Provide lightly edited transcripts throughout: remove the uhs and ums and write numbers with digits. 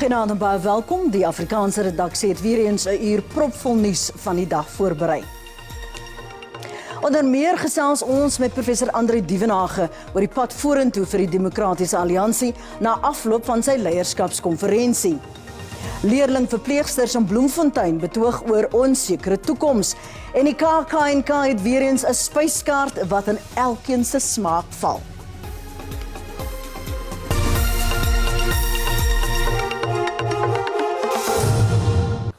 Goeienaand en baie welkom. Die Afrikaanse redaksie het weer eens 'n uur propvol nuus van die dag voorberei. Onder meer gesels ons met professor Andre Dievenage oor die pad vorentoe vir die Demokratiese Alliansie na afloop van sy leierskapskonferensie. Leerlingverpleegsters in Bloemfontein betoog oor onsekere toekoms en die KAK het weer eens 'n spyskaart wat in elkeen se smaak val.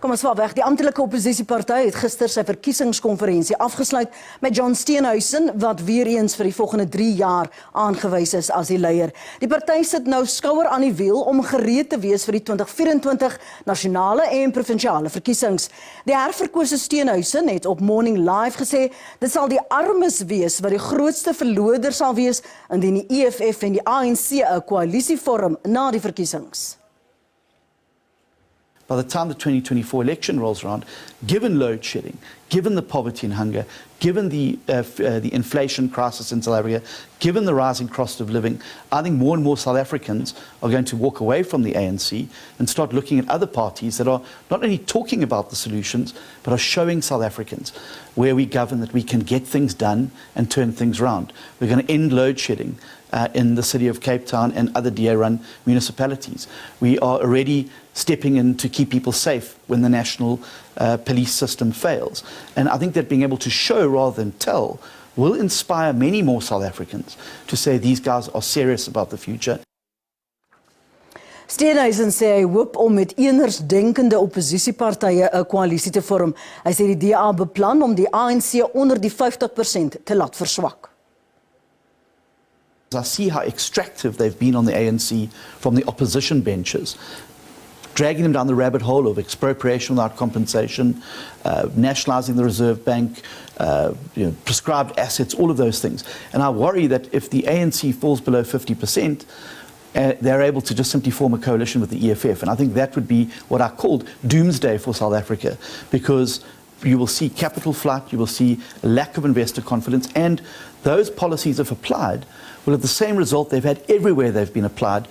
Kom ons val weg. Die amptelike oppositieparty het gister sy verkiesingskonferensie afgesluit met John Steenhuisen wat weer eens vir die volgende 3 jaar aangewys is as die leier. Die party sit nou skouer aan die wiel om gereed te wees vir die 2024 nasionale en provinsiale verkiesings. Die herverkose Steenhuisen het op Morning Live gesê dit sal die armes wees wat die grootste verloder sal wees indien die EFF en die ANC 'n koalisie vorm na die verkiesings. By the time the 2024 election rolls around, given load shedding, given the poverty and hunger, given the inflation crisis in South Africa, given the rising cost of living, I think more and more South Africans are going to walk away from the ANC and start looking at other parties that are not only talking about the solutions, but are showing South Africans where we govern that we can get things done and turn things around. We're going to end load shedding in the city of Cape Town and other DA-run municipalities. We are already stepping in to keep people safe when the national police system fails. And I think that being able to show rather than tell will inspire many more South Africans to say these guys are serious about the future. Steenhuisen sê hy hoop om met eensdenkende oppositiepartye 'n koalisie te vorm. Hy sê die DA beplan om die ANC onder die 50% te laat verswak. I see how extractive they've been on the ANC from the opposition benches, dragging them down the rabbit hole of expropriation without compensation, nationalising the Reserve Bank, prescribed assets, all of those things. And I worry that if the ANC falls below 50%, they're able to just simply form a coalition with the EFF. And I think that would be what I called doomsday for South Africa, because you will see capital flight, you will see a lack of investor confidence, and those policies, if applied, will have the same result they've had everywhere they've been applied.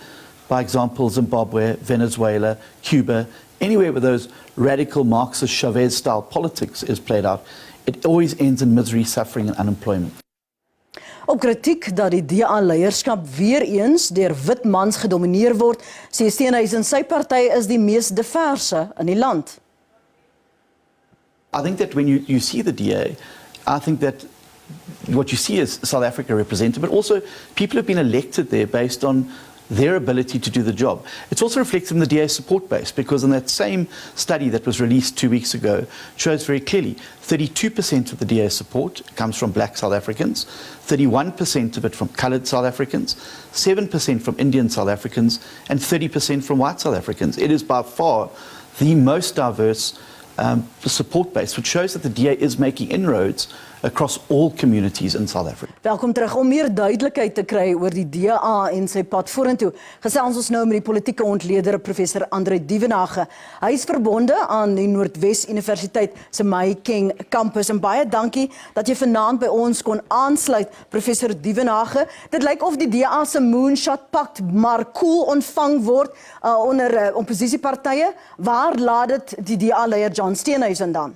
By example, Zimbabwe, Venezuela, Cuba, anywhere where those radical Marxist Chavez-style politics is played out, it always ends in misery, suffering and unemployment. Op kritiek dat die DA-leierskap weer eens deur wit mans gedomineer word, sê Steenhuisen sy party is die mees diverse in die land. I think that when you see the DA, I think that what you see is South Africa represented, but also people have been elected there based on their ability to do the job. It's also reflected in the DA support base, because in that same study that was released 2 weeks ago shows very clearly 32% of the DA support comes from black South Africans, 31% of it from coloured South Africans, 7% from Indian South Africans, and 30% from white South Africans. It is by far the most diverse support base, which shows that the DA is making inroads across all communities in South Africa. Welkom terug. Om meer duidelikheid te kry oor die DA en sy pad vorentoe, gesels ons nou met die politieke ontleder professor Andre Dievenage. Hy is verbonde aan die Noordwes Universiteit se Mahikeng kampus en baie dankie dat jy vanaand by ons kon aansluit, professor Dievenage. Dit lyk of die DA se moonshot pakt maar cool ontvang word onder oppositiepartye. Waar laat dit die DA-leier John Steenhuisen dan?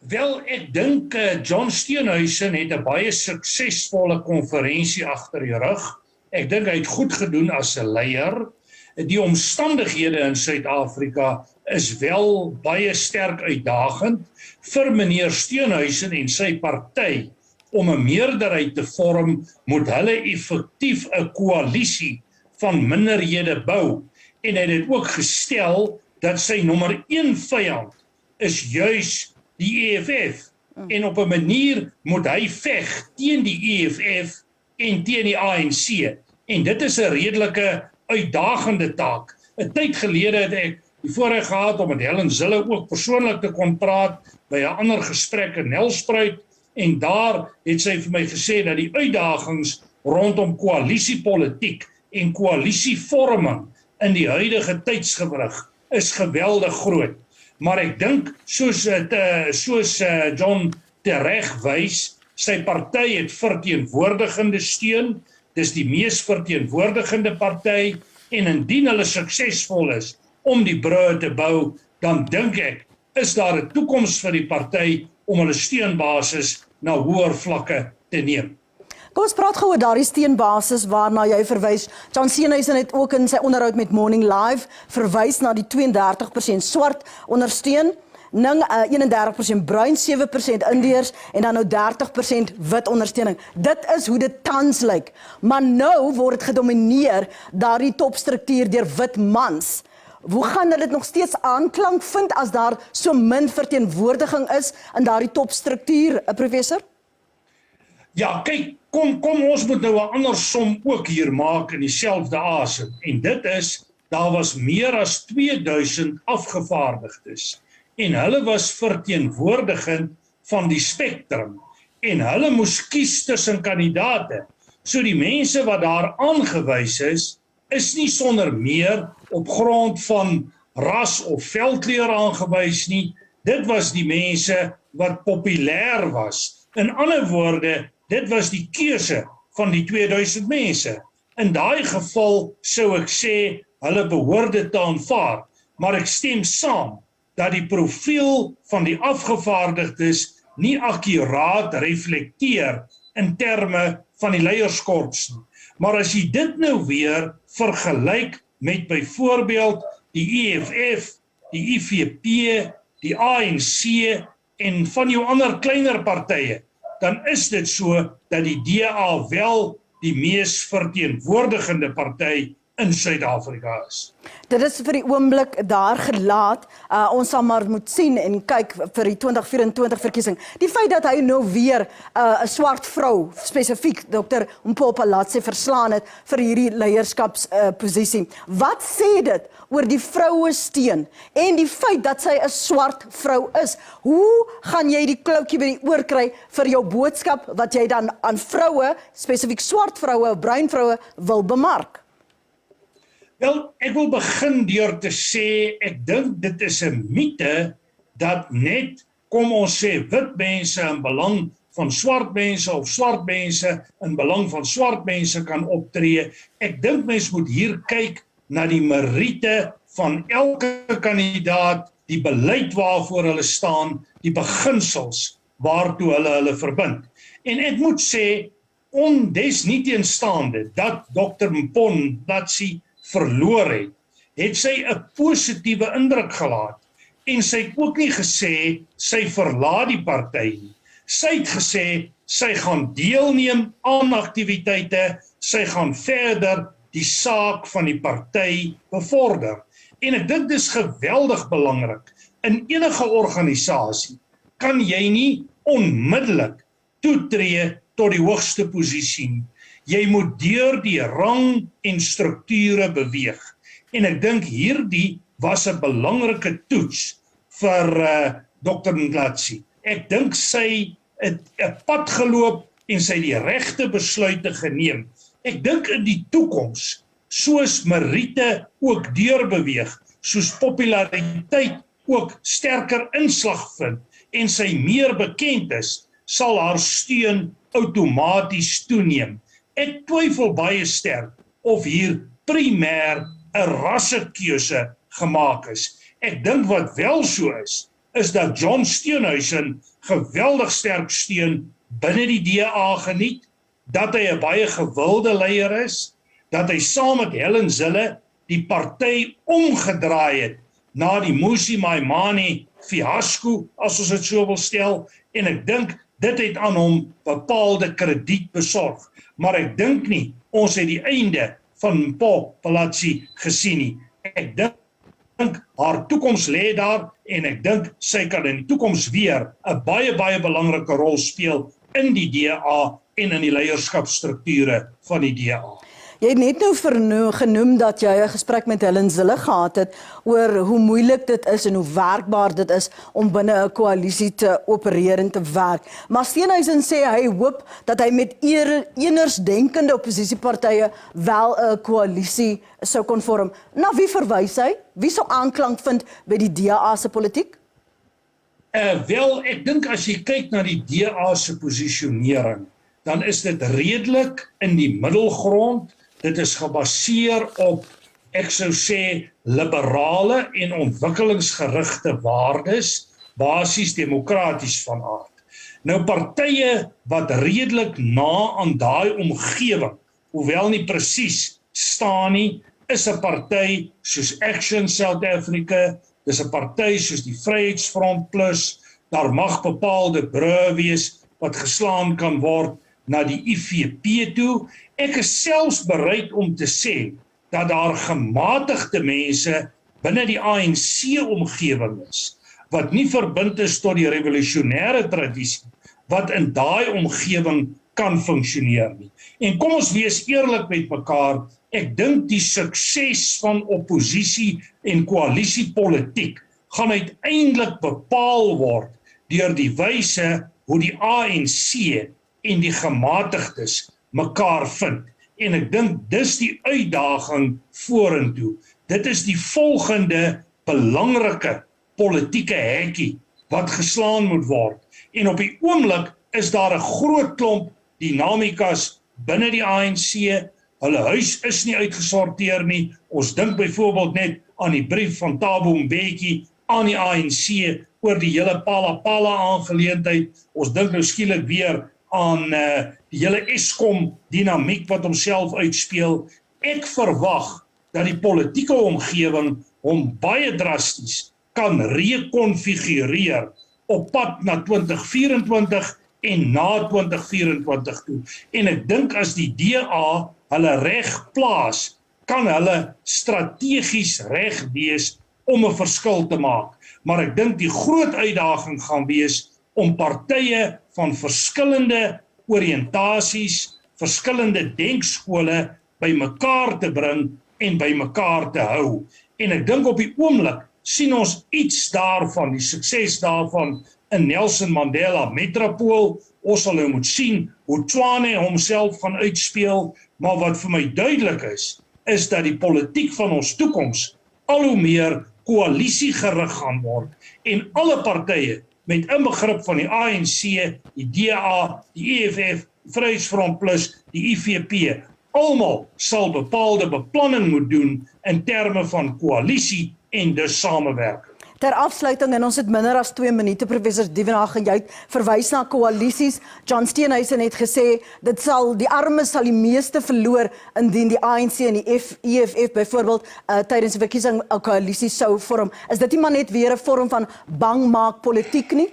Wel, ek dink John Steenhuisen het 'n baie suksesvolle konferensie agter die rug. Ek dink hy het goed gedoen as 'n leier. Die omstandighede in Suid-Afrika is wel baie sterk uitdagend vir meneer Steenhuisen en sy party om 'n meerderheid te vorm, moet hulle effektief 'n koalisie van minderhede bou. En hy het dit ook gestel dat sy nommer 1 vyand is juis die EFF, en op 'n manier moet hy veg teen die EFF en teen die ANC, en dit is 'n redelike uitdagende taak. 'n Tyd gelede het ek die voorreg gehad om met Helen Zille ook persoonlik te kon praat by 'n ander gesprek in Nelspruit, en daar het sy vir my gesê dat die uitdagings rondom koalisiepolitiek en koalisievorming in die huidige tydsgewrig is geweldig groot. Maar ek dink, soos John tereg wys, sy party het verteenwoordigende steun, dis die mees verteenwoordigende party, En indien hulle suksesvol is om die brûe te bou, dan dink ek, is daar 'n toekoms vir die party om hulle steunbasis na hoër vlakke te neem. Kom ons praat gou oor daardie steunbasis waarna jy verwys. John Steenhuisen het ook in sy onderhoud met Morning Live verwys na die 32% swart ondersteun, 31% bruin, 7% Indiërs en dan nou 30% wit ondersteuning. Dit is hoe dit tans lyk. Maar nou word dit gedomeineer daardie topstruktuur deur wit mans. Hoe gaan dit nog steeds aanklank vind as daar so min verteenwoordiging is in daardie topstruktuur, professor? Ja, kyk, kom ons moet nou 'n ander som ook hier maak in dieselfde asem. En dit is, daar was meer as 2000 afgevaardigdes. En hulle was verteenwoordigend van die spektrum. En hulle moes kies tussen kandidaate. So die mense wat daar aangewys is nie sonder meer op grond van ras of velkleur aangewys nie. Dit was die mense wat populêr was. In ander woorde, dit was die keuse van die 2000 mense. In daai geval sou ek sê, hulle behoort dit te aanvaar. Maar ek stem saam dat die profiel van die afgevaardigdes nie akkuraat reflekteer in terme van die leierskorps nie. Maar as jy dit nou weer vergelyk met byvoorbeeld die EFF, die IFP, die ANC en van jou ander kleiner partye, dan is dit so dat die DA wel die mees verteenwoordigende party in Suid-Afrika is. Dit is vir die oomblik daar gelaat. Ons sal maar moet sien en kyk vir die 2024 verkiesing. Die feit dat hy nou weer 'n swart vrou, spesifiek Dr. Mpopalatse verslaan het vir hierdie leierskapsposisie. Wat sê dit oor die vroue steun en die feit dat sy 'n swart vrou is? Hoe gaan jy die kloutjie by die oor kry vir jou boodskap wat jy dan aan vroue, spesifiek swart vroue, bruin vroue wil bemark? Wel, ek wil begin deur te sê, ek dink dit is 'n mite dat net, kom ons sê, wit mense in belang van swart mense of swart mense in belang van swart mense kan optree. Ek dink mens moet hier kyk na die meriete van elke kandidaat, die beleid waarvoor hulle staan, die beginsels waartoe hulle verbind. En ek moet sê, desnieteenstaande dat Dr. Mpopalatse verloor het sy 'n positiewe indruk gelaat. En sy het ook nie gesê sy verlaat die party nie. Sy het gesê sy gaan deelneem aan aktiwiteite, sy gaan verder die saak van die party bevorder. En ek dink dis geweldig belangrik. In enige organisasie kan jy nie onmiddellik toetree tot die hoogste posisie nie. Jy moet deur die rang en strukture beweeg. En ek dink hierdie was 'n belangrike toets vir Dr. Mpopalatse. Ek dink sy het 'n pad geloop en sy het die regte besluite geneem. Ek dink in die toekoms, soos meriete ook deurbeweeg, soos populariteit ook sterker inslag vind en sy meer bekend is, sal haar steun outomaties toeneem. Ek twyfel baie sterk of hier primêr 'n rassekeuse gemaak is. Ek dink wat wel so is dat John Steenhuisen geweldig sterk steun binne die DA geniet, dat hy 'n baie gewilde leier is, dat hy saam met Helen Zille die party omgedraai het na die Mmusi Maimane fiasco, as ons dit so wil stel, en ek dink dit het aan hom bepaalde krediet besorg. Maar ek dink nie, ons het die einde van Mpopalatse gesien nie. Ek dink haar toekoms lê daar en ek dink sy kan in die toekoms weer 'n baie belangrike rol speel in die DA en in die leierskapsstrukture van die DA. Jy het net nou genoem dat jy 'n gesprek met Helen Zille gehad het oor hoe moeilik dit is en hoe werkbaar dit is om binne 'n koalisie te opereer en te werk. Maar Steenhuisen sê hy hoop dat hy met enersdenkende oppositiepartye wel 'n koalisie sou kon vorm. Na wie verwys hy? Wie sou aanklank vind by die DA se politiek? Wel, ek dink as jy kyk na die DA se posisionering, dan is dit redelik in die middelgrond. Dit is gebaseer op ek sou sê, liberale en ontwikkelingsgerigte waardes, basies demokraties van aard. Nou partye wat redelik na aan daai omgewing, hoewel nie presies staan nie, is 'n party soos Action South Africa, dis 'n party soos die Vryheidsfront Plus, daar mag bepaalde brûe wees wat geslaan kan word na die IFP toe. Ek is selfs bereid om te sê dat daar gematigde mense binne die ANC-omgewing is, wat nie verbind is tot die revolusionêre tradisie, wat in daai omgewing kan funksioneer nie. En kom ons wees eerlik met mekaar, ek dink die sukses van oppositie en koalisiepolitiek gaan uiteindelik bepaal word deur die wyse hoe die ANC en die gematigdes mekaar vind. En ek dink dis die uitdaging vorentoe. Dit is die volgende belangrike politieke hekkie wat geslaan moet word. En op die oomblik is daar 'n groot klomp dinamikas binne die ANC. Hulle huis is nie uitgesorteer nie. Ons dink byvoorbeeld net aan die brief van Thabo Mbeki aan die ANC oor die hele Pala aangeleentheid. Ons dink nou skielik weer aan die hele Eskom dinamiek wat homself uitspeel. Ek verwag dat die politieke omgewing hom baie drasties kan rekonfigureer op pad na 2024 en na 2024 toe. En ek dink as die DA hulle reg plaas, kan hulle strategies reg wees om 'n verskil te maak. Maar ek dink die groot uitdaging gaan wees om partye van verskillende oriëntasies, verskillende denkskole by mekaar te bring en by mekaar te hou. En ek dink op die oomblik sien ons iets daarvan, die sukses daarvan in Nelson Mandela Metropool. Ons sal nou moet sien hoe Tshwane homself gaan uitspeel, maar wat vir my duidelik is dat die politiek van ons toekoms al hoe meer koalisiegerig gaan word en alle partye met inbegrip van die ANC, die DA, die EFF, Vryheidsfront Plus, die IFP, almal sal bepaalde beplanning moet doen in terme van koalisie en dus samewerking. Ter afsluiting, en ons het minder as 2 minute, professor Dievenage, jy het verwys na koalisies. John Steenhuisen het gesê, die armes sal die meeste verloor indien die ANC en die EFF byvoorbeeld tydens die verkiesing 'n koalisie sou vorm. Is dit nie maar net weer 'n vorm van bangmaak politiek nie?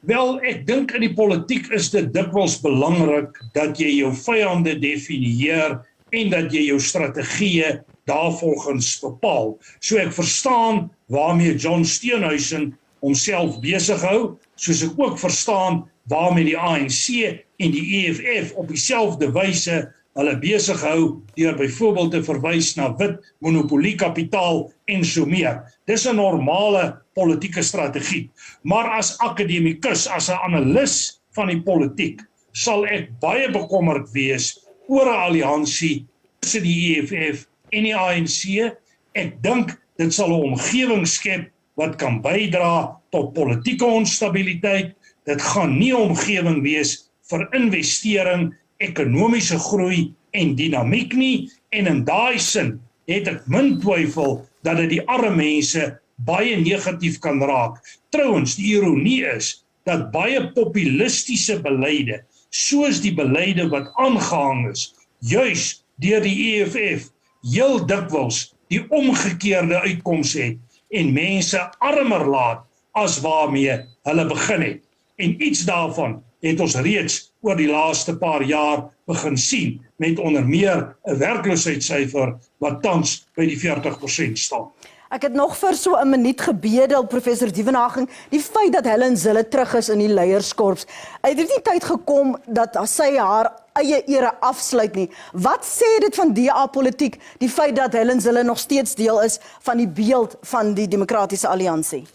Wel, ek dink in die politiek is dit dikwels belangrik dat jy jou vyande definieer en dat jy jou strategieë daarvolgens bepaal. So ek verstaan waarmee John Steenhuisen homself besig hou, soos ek ook verstaan waarmee die ANC en die EFF op dieselfde wyse hulle besig hou deur byvoorbeeld te verwys na wit monopoliekapitaal en so meer. Dis 'n normale politieke strategie. Maar as akademikus, as 'n analis van die politiek, sal ek baie bekommerd wees oor 'n alliansie tussen die EFF en die ANC. Ek dink dit sal 'n omgewing skep wat kan bydra tot politieke onstabiliteit. Dit gaan nie 'n omgewing wees vir investering, ekonomiese groei en dinamiek nie. En in daai sin het ek min twyfel dat dit die arme mense baie negatief kan raak. Trouwens, die ironie is dat baie populistiese beleide, soos die beleide wat aangehang is, juis deur die EFF, heel dikwels die omgekeerde uitkoms het en mense armer laat as waarmee hulle begin het. En iets daarvan het ons reeds oor die laaste paar jaar begin sien, met onder meer 'n werkloosheidssyfer wat tans by die 40% staan. Ek het nog vir so 'n minuut gebedel, professor Dievenage, die feit dat Helen Zille terug is in die leierskorps. Het dit nie tyd gekom dat sy haar eie ere afsluit nie? Wat sê dit van DA-politiek, die feit dat Helen Zille nog steeds deel is van die beeld van die Demokratiese Alliansie?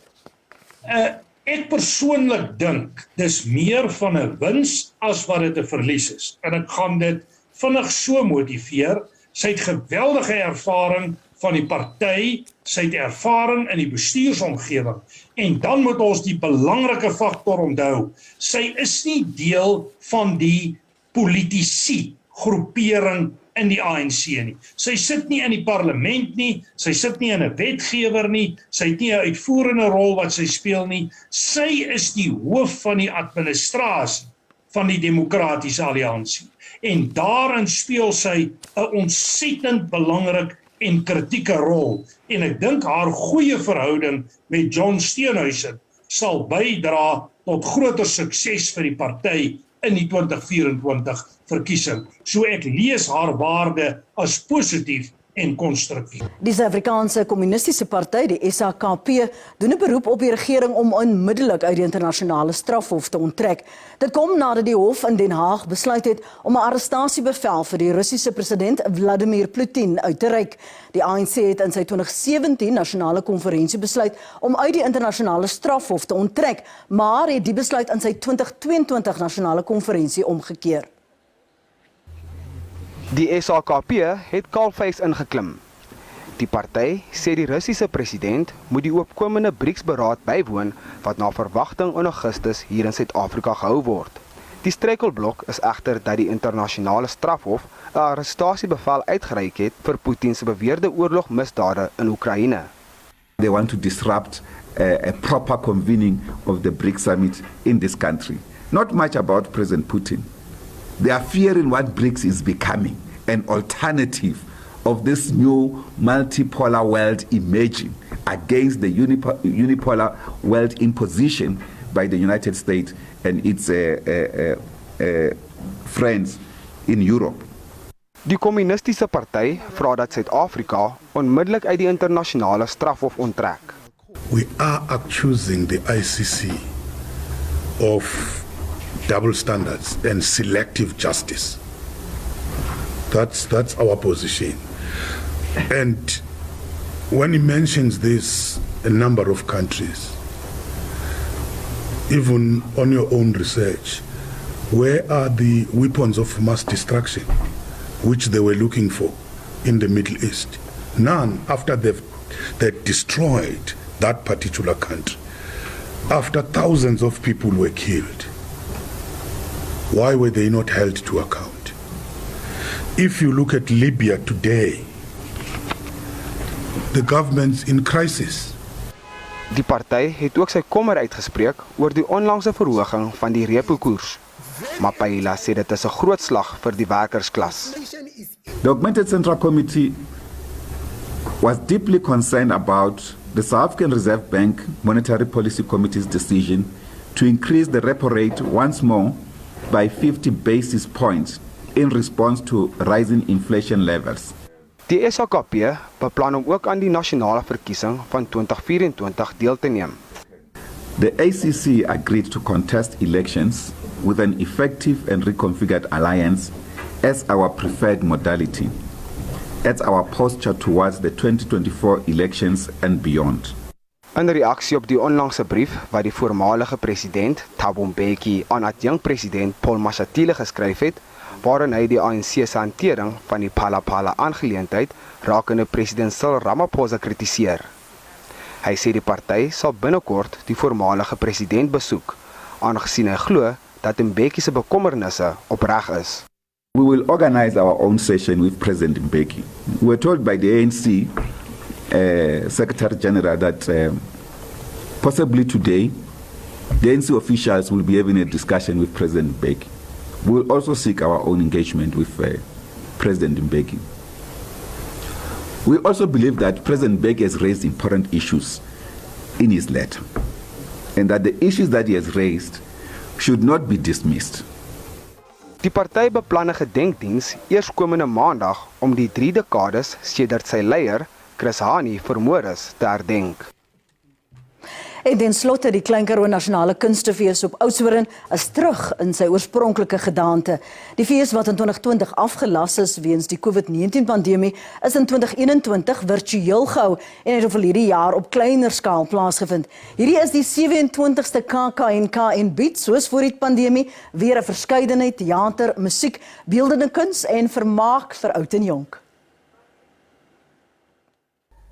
Ek persoonlik dink dis meer van 'n wins as wat dit 'n verlies is. En ek gaan dit vinnig so motiveer. Sy het geweldige ervaring van die party, sy het ervaring in die bestuursomgewing. En dan moet ons die belangrike faktor onthou. Sy is nie deel van die politisie groepering in die ANC nie. Sy sit nie in die parlement nie, sy sit nie in 'n wetgewer nie, sy het nie 'n uitvoerende rol wat sy speel nie. Sy is die hoof van die administrasie van die Demokratiese Alliansie. En daarin speel sy 'n ontsettend belangrik en kritieke rol. En ek dink haar goeie verhouding met John Steenhuisen sal bydra tot groter sukses vir die party in die 2024 verkiesing. So ek lees haar waarde as positief en konstruktief. Die Afrikaanse Kommunistiese Party, die SABC, doen 'n beroep op die regering om onmiddellik uit die internasionale strafhof te onttrek. Dit kom nadat die hof in Den Haag besluit het om 'n arrestasiebevel vir die Russiese president Vladimir Putin uit te reik. Die ANC het in sy 2017 nasionale konferensie besluit om uit die internasionale strafhof te onttrek, maar het die besluit in sy 2022 nasionale konferensie omgekeer. Die SABC het kaalvuis ingeklim. Die party sê die Russiese president moet die opkomende BRICS-beraad bywoon wat na verwagting in Augustus hier in Suid-Afrika gehou word. Die struikelblok is egter dat die internasionale strafhof 'n arrestasiebevel uitgereik het vir Putin se beweerde oorlogmisdade in Oekraïne. They want to disrupt a proper convening of the BRICS summit in this country. Not much about President Putin. They are fearing what BRICS is becoming, an alternative of this new multipolar world emerging against the unipolar world imposition by the United States and its friends in Europe. Die kommunistiese party vra dat Suid-Afrika onmiddellik uit die internasionale strafhof onttrek. We are accusing the ICC of double standards and selective justice. That's our position. And when he mentions this, a number of countries, even on your own research, where are the weapons of mass destruction which they were looking for in the Middle East? None, after they've destroyed that particular country, after thousands of people were killed. Why were they not held to account? If you look at Libya today, the government's in crisis. Die party het ook sy kommer uitgespreek oor die onlangse verhoging van die repo-koers. Mapaila sê dit is 'n groot slag vir die werkersklas. The Augmented Central Committee was deeply concerned about the South African Reserve Bank Monetary Policy Committee's decision to increase the repo rate once more by 50 basis points in response to rising inflation levels. Die SABC beplan om ook aan die nasionale verkiesing van 2024 deel te neem. The ACC agreed to contest elections with an effective and reconfigured alliance as our preferred modality, as our posture towards the 2024 elections and beyond. In reaksie op die onlangse brief wat die voormalige president Thabo Mbeki aan adjunkpresident Paul Mashatile geskryf het, waarin hy die ANC se hantering van die Phala-Phala aangeleentheid rakende president Cyril Ramaphosa kritiseer. Hy sê die party sal binnekort die voormalige president besoek, aangesien hy glo dat Mbeki se bekommernisse opreg is. We will organize our own session with President Mbeki. We were told by the ANC Secretary General that possibly today the ANC officials will be having a discussion with President Mbeki. We will also seek our own engagement with President Mbeki. We also believe that President Mbeki has raised important issues in his letter, and that the issues that he has raised should not be dismissed. Die party beplan 'n gedenkdiens eerskomende maandag om die 3 dekades sedert sy leier Chris Hani vermoor is te herdenk. En ten slotte die Klein Karoo Nasionale Kunstefees op Oudtshoorn is terug in sy oorspronklike gedaante. Die fees wat in 2020 afgelas is weens die COVID-19 pandemie is in 2021 virtueel gehou en het vir hierdie jaar op kleiner skaal plaasgevind. Hierdie is die 27ste KAKNK en bied soos voor die pandemie weer 'n verskeidenheid teater, musiek, beeldende kuns en vermaak vir oud en jonk.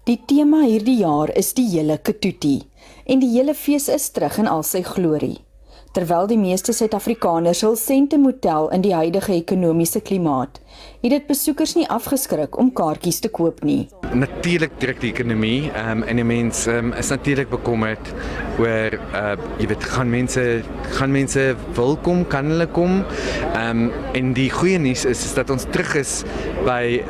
Die tema hierdie jaar is die hele Ketuti en die hele fees is terug in al sy glorie. Terwyl die meeste Suid-Afrikaners hul sente moet tel in die huidige ekonomiese klimaat, het dit besoekers nie afgeskrik om kaartjies te koop nie. Natuurlijk druk die ekonomie en die mens is natuurlijk bekommerd oor, jy weet, gaan mense wil kom, kan hulle kom, en die goeie nuus is dat ons terug is by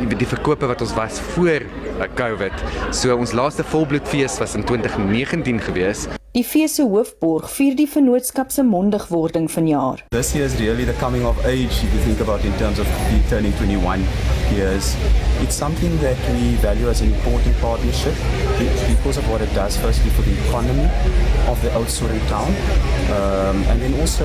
die verkope wat ons was voor COVID. So ons laaste volbloedfees was in 2019 gewees. Die fees se hoofborg vier die vennootskap se mondigwording vanjaar. This year is really the coming of age, if you think about in terms of turning 21 years. It's something that we value as an important partnership because of what it does, firstly for the economy of the Oudtshoorn town, and then also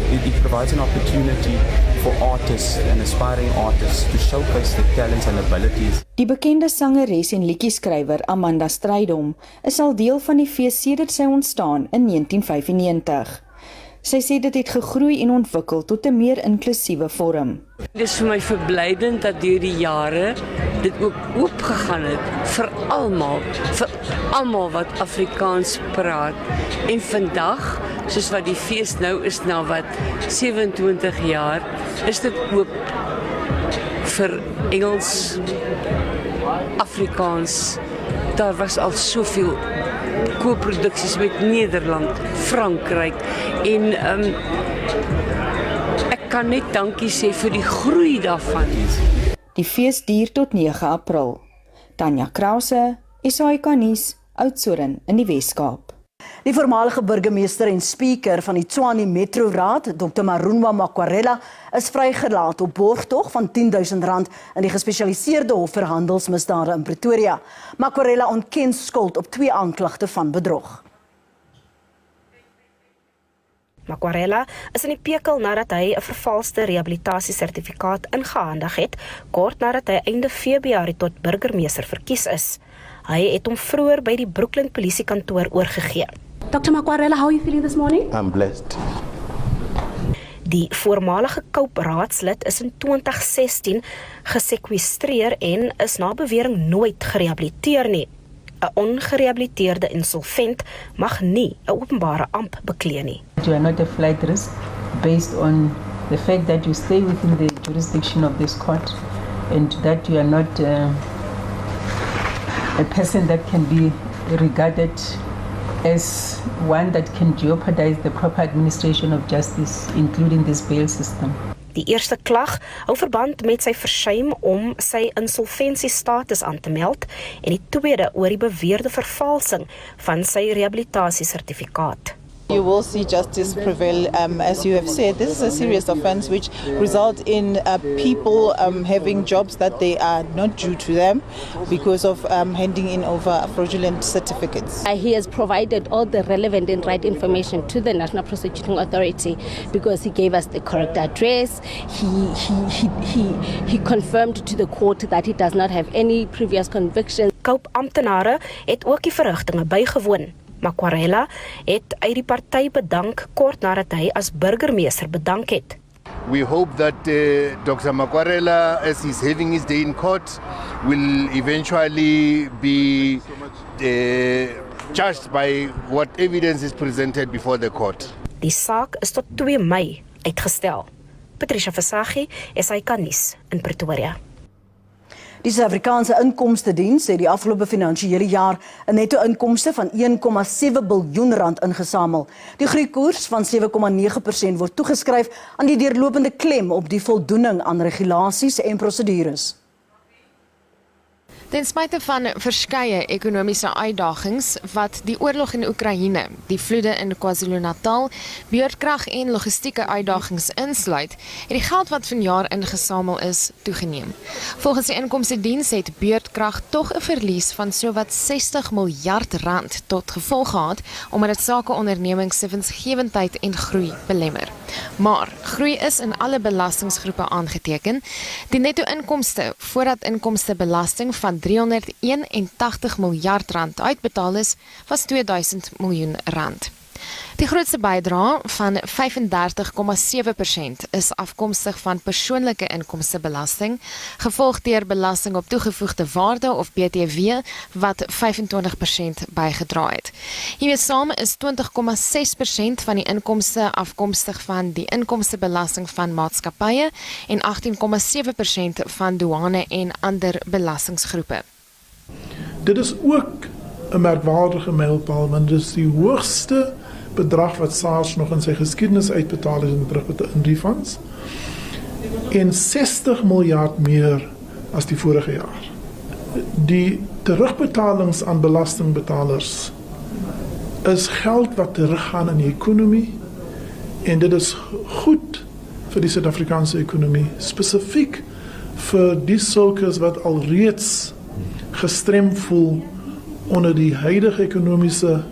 it provides an opportunity for artists and aspiring artists to showcase their talents and abilities. Die bekende sangeres en liedjieskrywer Amanda Strydom is al deel van die fees sedert sy ontstaan in 1995. Sy sê dit het gegroei en ontwikkel tot 'n meer inklusiewe vorm. Dit is vir my verblydend dat deur die jare dit ook oopgegaan het vir almal wat Afrikaans praat. En vandag, soos wat die fees nou is na wat 27 jaar, is dit oop vir Engels, Afrikaans. Daar was al soveel co-produksies met Nederland, Frankryk en ek kan net dankie sê vir die groei daarvan. Die fees duur tot 9 April. Tanya Krause, SABC Nuus, Oudtshoorn in die Wes-Kaap. Die voormalige burgemeester en speaker van die Tshwane Metro Raad, Dr. Marunwa Makwarela, is vrygelaat op borgtog van R10.000 in die gespesialiseerde hof vir handelsmisdade in Pretoria. Makwarela ontken skuld op 2 aanklagte van bedrog. Makwarela is in die pekel nadat hy 'n vervalste rehabilitasiesertifikaat ingehandig het, kort nadat hy einde Februarie tot burgemeester verkies is. Hy het hom vroeër by die Brooklyn polisiekantoor oorgegee. Dr. Makwarela, how are you feeling this morning? I'm blessed. Die voormalige Kaap-raadslid is in 2016 gesekwestreer en is na bewering nooit gerehabiliteer nie. 'n Ongerehabiliteerde insolvent mag nie 'n openbare ampt beklee nie. You are not a flight risk based on the fact that you stay within the jurisdiction of this court and that you are not a person that can be regarded as one that can jeopardize the proper administration of justice, including this bail system. Die eerste klag hou verband met sy versuim om sy insolventiestatus aan te meld en die tweede oor die beweerde vervalsing van sy rehabilitasiesertifikaat. You will see justice prevail. As you have said, this is a serious offence which results in people having jobs that they are not due to them because of handing in over fraudulent certificates. He has provided all the relevant and right information to the National Prosecuting Authority because he gave us the correct address. He confirmed to the court that he does not have any previous convictions. Kaap-amptenare het ook die verrigtinge bygewoon. Makwarela het uit die party bedank kort nadat hy as burgemeester bedank het. We hope that Dr. Makwarela, as he's having his day in court, will eventually be judged by what evidence is presented before the court. Die saak is tot 2 Mei uitgestel. Patricia Versaghi, SABC Nuus in Pretoria. Die Afrikaanse Inkomstediens het die afgelope finansiële jaar 'n netto-inkomste van R1,7 biljoen ingesamel. Die groeikoers van 7,9% word toegeskryf aan die deurlopende klem op die voldoening aan regulasies en prosedures. Ten spyte van verskeie ekonomiese uitdagings wat die oorlog in Oekraïne, die vloede in KwaZulu-Natal, beurtkrag en logistieke uitdagings insluit, het die geld wat vanjaar ingesamel is toegeneem. Volgens die inkomstediens het beurtkrag tog 'n verlies van sowat R60 miljard tot gevolg gehad, omdat dit sakeondernemings se winsgewendheid en groei belemmer. Maar groei is in alle belastingsgroepe aangeteken. Die netto-inkomste voordat inkomstebelasting van R381 miljard uitbetaal is, was R2000 miljoen. Die grootste bydrae van 35,7% is afkomstig van persoonlike inkomstebelasting, gevolg deur belasting op toegevoegde waarde of BTW wat 25% bygedra het. Hiermee saam is 20,6% van die inkomste afkomstig van die inkomstebelasting van maatskappye en 18,7% van douane en ander belastinggroepe. Dit is ook 'n merkwaardige mylpaal, want dit is die hoogste bedrag wat SARS nog in sy geskiedenis uitbetaal het in refunds en 60 miljard meer as die vorige jaar. Die terugbetalings aan belastingbetalers is geld wat teruggaan in die ekonomie en dit is goed vir die Suid-Afrikaanse ekonomie, spesifiek vir die sulkes wat alreeds gestrem voel onder die huidige ekonomiese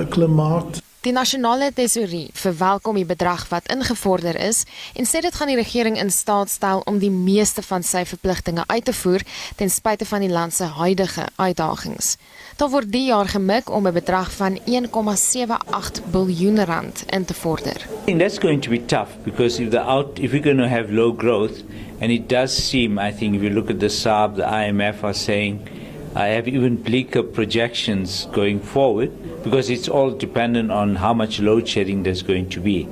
klimaat. Die nasionale tesourie verwelkom die bedrag wat ingevorder is en sê dit gaan die regering in staat stel om die meeste van sy verpligtinge uit te voer ten spyte van die land se huidige uitdagings. Daar word die jaar gemik om 'n bedrag van 1,78 biljoen rand in te vorder. I think that's going to be tough because if we're going to have low growth, and it does seem, I think if you look at the SAB, the IMF are saying I have even bleaker projections going forward because it's all dependent on how much load shedding there's going to be.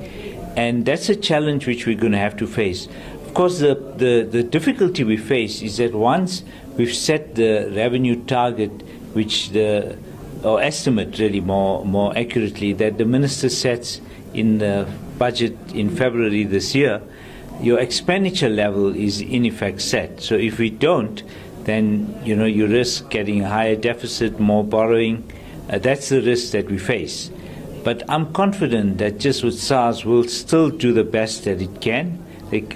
And that's a challenge which we're going to have to face. Of course, the difficulty we face is that once we've set the revenue target, or estimate really more accurately, that the minister sets in the budget in February this year, your expenditure level is in effect set. So if we don't, then you risk getting a higher deficit, more borrowing. That's the risk that we face. But I'm confident that just with SARS, we'll still do the best that it can.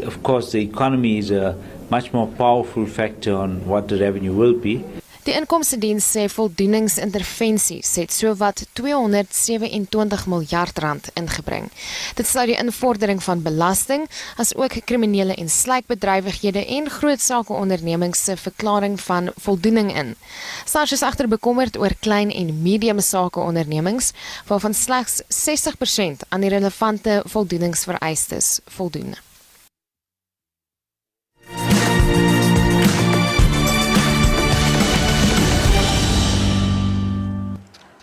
Of course, the economy is a much more powerful factor on what the revenue will be. Die inkomstediens sê voldoeningsintervensies het sowat 227 miljard rand ingebring. Dit sluit die invordering van belasting, as ook kriminele en slypbedrywighede en groot sake ondernemings se verklaring van voldoening in. SARS is egter bekommerd oor klein en medium sake ondernemings, waarvan slegs 60% aan die relevante voldoeningsvereistes voldoen.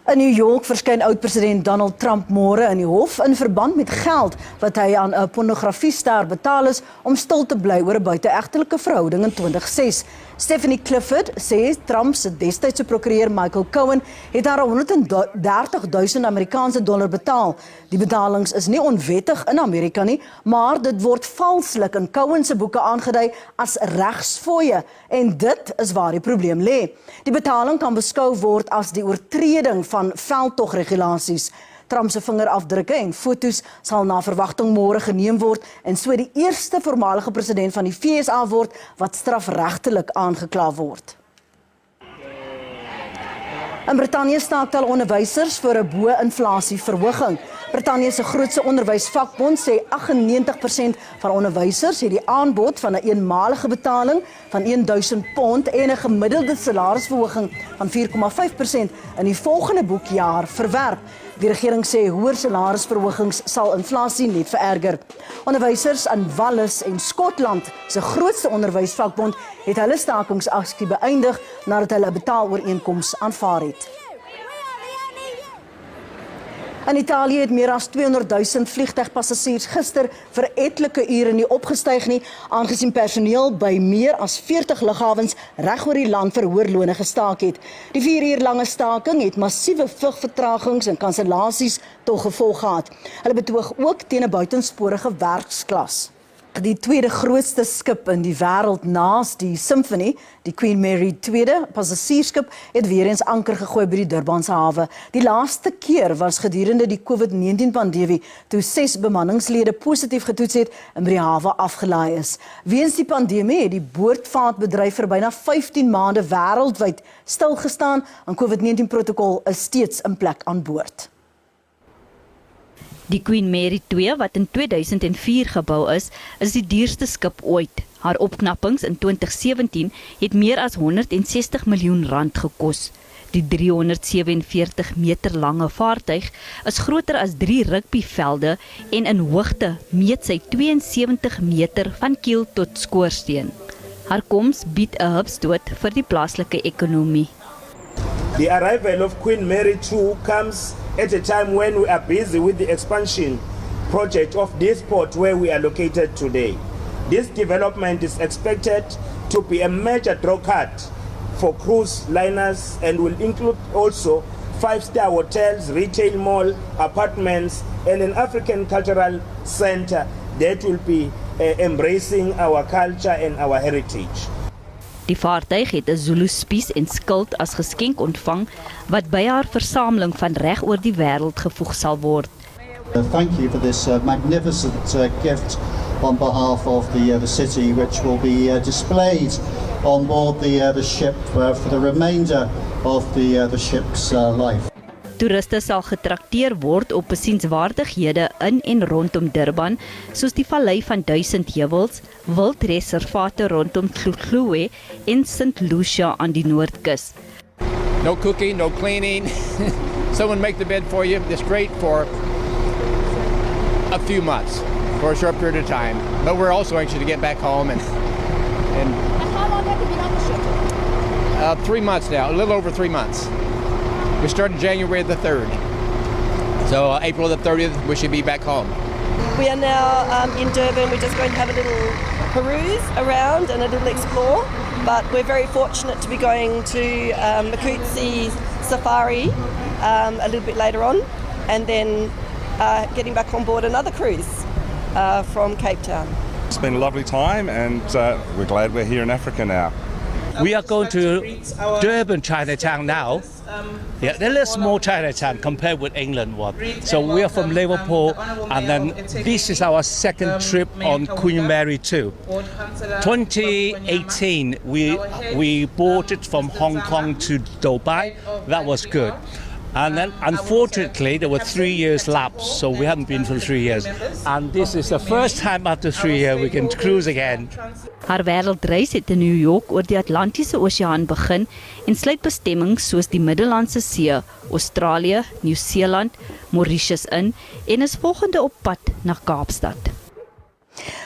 In New York verskyn oud-president Donald Trump môre in die hof in verband met geld wat hy aan 'n pornografiester betaal is om stil te bly oor 'n buiteegtelike verhouding in 2006. Stephanie Clifford sê Trump se destydse prokureur Michael Cohen het haar $130,000 Amerikaanse dollar betaal. Die betalings is nie onwettig in Amerika nie, maar dit word valslik in Cohen se boeke aangedui as regsfooie en dit is waar die probleem lê. Die betaling kan beskou word as die oortreding van veldtogregulasies. Trump se vingerafdrukke en foto's sal na verwagting môre geneem word en so die eerste voormalige president van die VSA word wat strafregtelik aangekla word. In Brittanje staak talle onderwysers vir 'n bo-inflasieverhoging. Brittanje se grootste onderwysvakbond sê 98% van onderwysers het die aanbod van 'n eenmalige betaling van £1,000 en 'n gemiddelde salarisverhoging van 4,5% in die volgende boekjaar verwerp. Die regering sê hoër salarisverhogings sal inflasie net vererger. Onderwysers in Wallis en Skotland se grootste onderwysvakbond het hulle stakingsaksie beëindig nadat hulle 'n betaalooreenkoms aanvaar het. In Italië het meer as 200,000 vliegtuigpassasiers gister vir etlike ure nie opgestyg nie, aangesien personeel by meer as 40 lughawens reg oor die land vir hoër lone gestaak het. Die 4 uur lange staking het massiewe vlugvertragings en kansellasies tot gevolg gehad. Hulle betoog ook teen 'n buitensporige werksklas. Die tweede grootste skip in die wêreld naas die Symphony, die Queen Mary II passasiersskip, het weer eens anker gegooi by die Durbanse hawe. Die laaste keer was gedurende die COVID-19 pandemie, toe 6 bemanningslede positief getoets het en by die hawe afgelaai is. Weens die pandemie het die bootvaartbedryf vir byna 15 maande wêreldwyd stilgestaan en COVID-19 protokol is steeds in plek aan boord. Die Queen Mary II, wat in 2004 gebou is die duurste skip ooit. Haar opknappings in 2017 het meer as R160 miljoen gekos. Die 347 meter lange vaartuig is groter as 3 rugbyvelde en in hoogte meet sy 72 meter van kiel tot skoorsteen. Haar koms bied 'n hupstoot vir die plaaslike ekonomie. The arrival of Queen Mary II comes at a time when we are busy with the expansion project of this port where we are located today. This development is expected to be a major drawcard for cruise liners and will include also 5-star hotels, retail mall, apartments, and an African cultural center that will be embracing our culture and our heritage. Die vaartuig het 'n Zulu spies en skild as geskenk ontvang wat by haar versameling van reg oor die wêreld gevoeg sal word. Thank you for this magnificent gift on behalf of the city, which will be displayed on board the ship for the remainder of the ship's life. Toeriste sal getrakteer word op besienswaardighede in en rondom Durban, soos die Vallei van 1000 Heuwels, wildreservate rondom Glughluwe en St. Lucia aan die Noordkus. No cooking, no cleaning. Someone make the bed for you. It's great for a few months, for a short period of time. But we're also anxious to get back home and how long have you been on the ship? 3 months now, a little over 3 months. We started January the 3rd. So April the 30th, we should be back home. We are now in Durban. We're just going to have a little peruse around and a little explore. But we're very fortunate to be going to Makutsi Safari a little bit later on, and then getting back on board another cruise from Cape Town. It's been a lovely time, and we're glad we're here in Africa now. We are going to Durban Chinatown now. Yeah, they're a small Chinatown compared with England one. So we are from Liverpool, and then this is our second trip on Queen Mary II. 2018, we bought it from Hong Kong to Dubai. That was good. And then, unfortunately, there were 3 years lapse, so we haven't been for 3 years. And this is the first time after 3 years we can cruise again. Haar wêreldreis het in New York oor die Atlantiese Oseaan begin en sluit bestemmings soos die Middellandse See, Australië, Nieu-Seeland, Mauritius in en is volgende op pad na Kaapstad.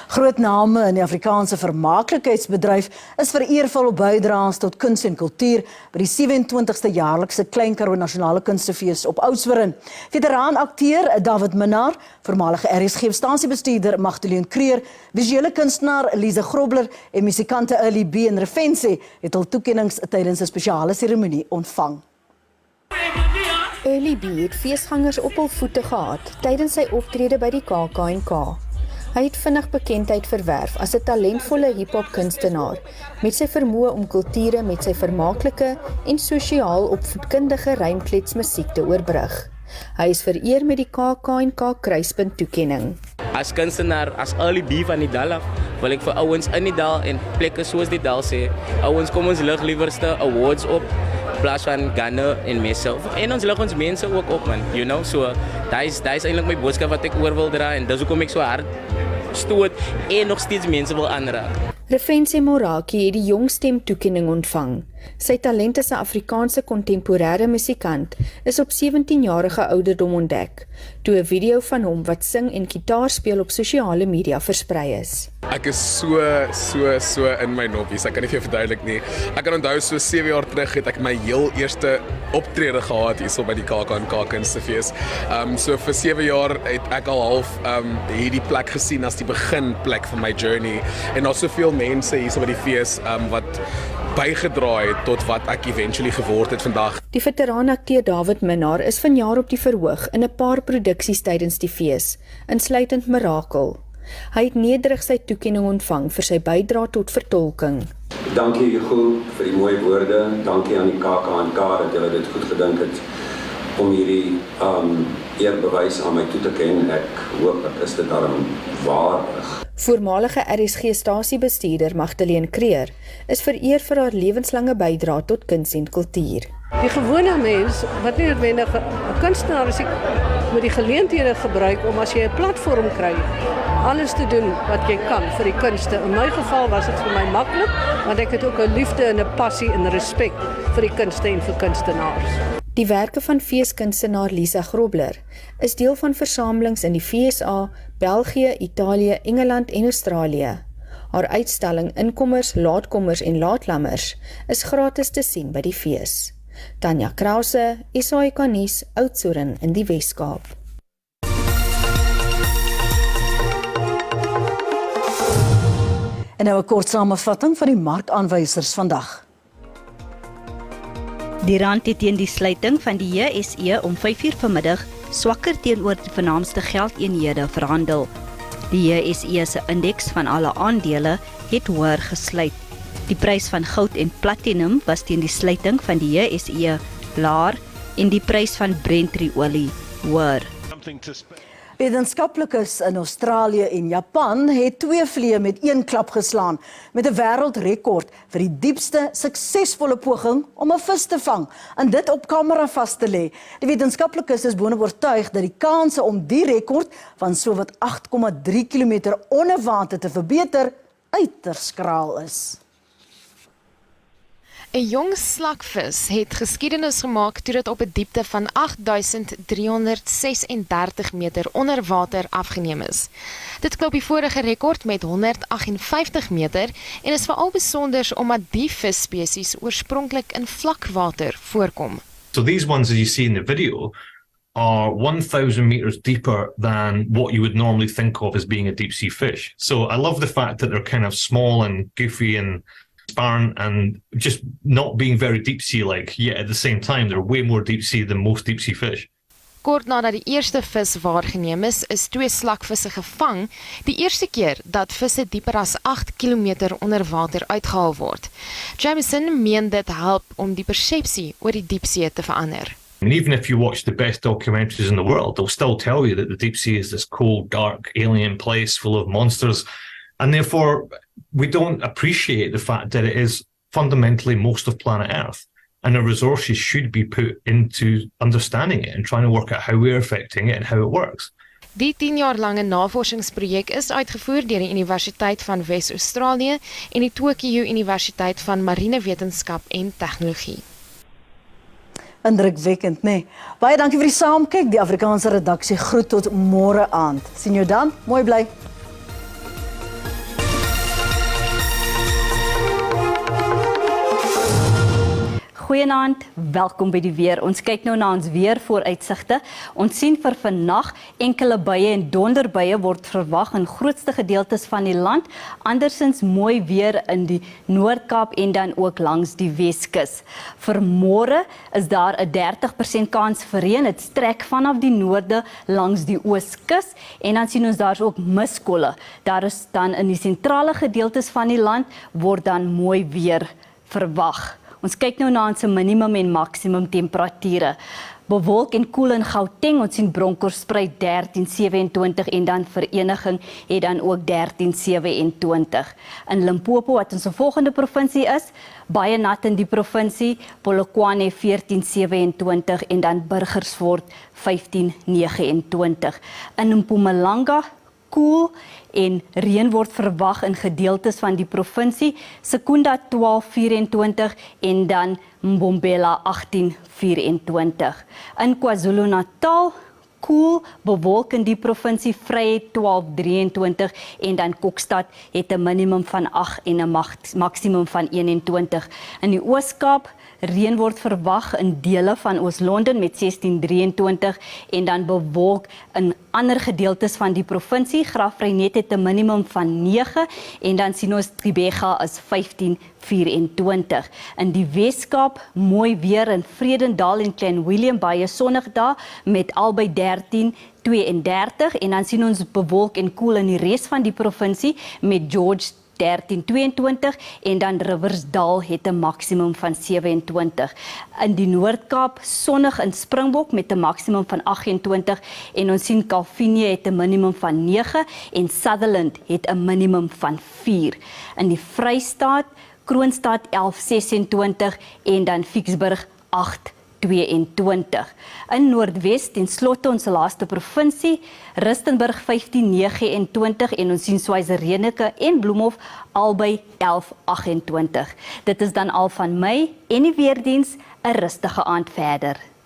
Groot name in die Afrikaanse vermaaklikheidsbedryf is vereervol op bydraes tot kuns en kultuur by die 27ste jaarlikse Klein Karoo Nasionale Kunstefees op Oudtshoorn. Veteraan akteur David Minnar, voormalige RSG-stasiebestuurder Magdalene Creer, visuele kunstenaar Lise Grobler en musikante Early B en Refense het hul toekennings tydens 'n spesiale seremonie ontvang. Early B het feesgangers op hul voete gehad tydens sy optrede by die KAK&K. Hy het vinnig bekendheid verwerf as 'n talentvolle hiphop kunstenaar met sy vermoë om kulture met sy vermaaklike en sosiaal opvoedkundige rymkletsmusiek te oorbrug. Hy is vereer met die KAK&K Kruispunt toekenning. As kunstenaar, as Early B van die Dal af, wil ek vir ouens in die Dal en plekke soos die Dal sê, ouens kom ons lig liewerste awards op, plaas van Ghana en myself. En ons lig ons mense ook op, man, you know, so, daar is eintlik my boodskap wat ek oor wil dra, en dis hoekom ek so hard stoot en nog steeds mense wil aanraak. Refense Moraki het die Jongstem toekenning ontvang. Sy talent as 'n Afrikaanse kontemporêre musikant is op 17-jarige ouderdom ontdek, toe 'n video van hom wat sing en gitaar speel op sosiale media versprei is. Ek is so in my noppies, ek kan nie vir jou verduidelik nie. Ek kan onthou so 7 jaar terug het ek my heel eerste optrede gehad hierso by die KAK&K Kunstefees. So vir 7 jaar het ek al half hierdie plek gesien as die beginplek van my journey. En daar's soveel mense hierso by die fees wat bygedra het tot wat ek eventually geword het vandag. Die veteranakteur David Minnar is vanjaar op die verhoog in 'n paar produksies tydens die fees, insluitend Mirakel. Hy het nederig sy toekenning ontvang vir sy bydrae tot vertolking. Dankie Hugo vir die mooi woorde. Dankie aan die KAK&K dat julle dit goed gedink het om hierdie eerbewys aan my toe te ken. Ek hoop dit is dit daarom waardig. Voormalige RSG-stasiebestuurder Magdalene Creer is vereer vir haar lewenslange bydrae tot kuns en kultuur. Die gewone mens wat nie noodwendig 'n kunstenaar is, moet die geleenthede gebruik om as jy 'n platform kry alles te doen wat jy kan vir die kunste. In my geval was dit vir my maklik, want ek het ook 'n liefde en 'n passie en respek vir die kunste en vir kunstenaars. Die werke van feeskunstenaar Lisa Grobler is deel van versamelings in die VSA, België, Italië, Engeland en Australië. Haar uitstalling Inkommers, Laatkommers en Laatlammers is gratis te sien by die fees. Tanya Krause, SABC Nuus, Oudtshoorn in die Wes-Kaap. En nou 'n kort samevatting van die markaanwysers vandag. Die rand het teen die sluiting van die JSE om 5:00 vanmiddag swakker teenoor die vernaamste geldeenhede verhandel. Die JSE se indeks van alle aandele het hoër gesluit. Die prys van goud en platinum was teen die sluiting van die JSE laer en die prys van Brent-olie hoër. Wetenskaplikes in Australië en Japan het 2 vliee met 1 klap geslaan met 'n wêreldrekord vir die diepste suksesvolle poging om 'n vis te vang en dit op kamera vas te lê. Die wetenskaplikes is boonop oortuig dat die kanse om die rekord van sowat 8,3 km onder water te verbeter uiters skraal is. 'n Jong slakvis het geskiedenis gemaak toe dit op 'n diepte van 8.336 meter onder water afgeneem is. Dit klop die vorige rekord met 158 meter en is veral besonder omdat die visspesies oorspronklik in vlakwater voorkom. So these ones, as you see in the video, are 1,000 meters deeper than what you would normally think of as being a deep sea fish. So I love the fact that they're kind of small and goofy and transparent and just not being very deep sea-like, yet at the same time they're way more deep sea than most deep sea fish. Kort nadat die eerste vis waargeneem is 2 slakvisse gevang, die eerste keer dat visse dieper as 8 km onder water uitgehaal word. Jameson meen dit help om die persepsie oor die diepsee te verander. And even if you watch the best documentaries in the world, they'll still tell you that the deep sea is this cold, dark, alien place full of monsters. And therefore, we don't appreciate the fact that it is fundamentally most of planet Earth. And our resources should be put into understanding it and trying to work out how we're affecting it and how it works. Die 10-jaar-lange navorsingsprojek is uitgevoer deur die Universiteit van Wes-Australië en die Tokyo Universiteit van Marinewetenskap en Tegnologie. Indrukwekkend, nee. Baie dankie vir die saamkyk. Die Afrikaanse redaksie groet tot môre aand. Sien jou dan. Mooi bly. Goeienaand, welkom by die weer. Ons kyk nou na ons weervooruitsigte. Ons sien vir vannag enkele buie en donderbuie word verwag in grootste gedeeltes van die land. Andersins mooi weer in die Noord-Kaap en dan ook langs die Weskus. Vir môre is daar 'n 30% kans vir reën. Dit strek vanaf die noorde langs die Ooskus en dan sien ons daar's ook miskolle. Daar is dan in die sentrale gedeeltes van die land word dan mooi weer verwag. Ons kyk nou na ons minimum en maksimum temperature. Bewolk en koel in Gauteng, ons sien Bronkhorstspruit 13.27 en dan Vereniging het dan ook 13.27. In Limpopo, wat ons volgende provinsie is, baie nat in die provinsie, Polokwane 14.27 en dan Burgersfort 15.29. In Mpumalanga, koel en reën word verwag in gedeeltes van die provinsie, Sekunda 12.24 en dan Mbombela 18.24. In KwaZulu-Natal, koel, bewolk in die provinsie, Vryheid 12.23 en dan Kokstad het 'n minimum van 8 en 'n maksimum van 21. In die Oos-Kaap, reën word verwag in dele van Oos-London met 16.23 en dan bewolk in ander gedeeltes van die provinsie. Graaff-Reinet het 'n minimum van 9 en dan sien ons Gqeberha is 15.24. In die Wes-Kaap mooi weer in Vredendal en Klein Willem baie sonnig daar met albei 13.32 en dan sien ons bewolk en koel in die res van die provinsie met George 13.22 en dan Riversdal het 'n maksimum van 27. In die Noord-Kaap sonnig in Springbok met 'n maksimum van 28 en ons sien Kalvinie het 'n minimum van 9 en Sutherland het 'n minimum van 4. In die Vrystaat, Kroonstad 11.26 en dan Ficksburg 22. In Noordwes, ten slotte ons laaste provinsie, Rustenburg 15-29 en ons sien Swazirenike en Bloemhof albei 11-28. Dit is dan al van my en die weerdiens, 'n rustige aand verder.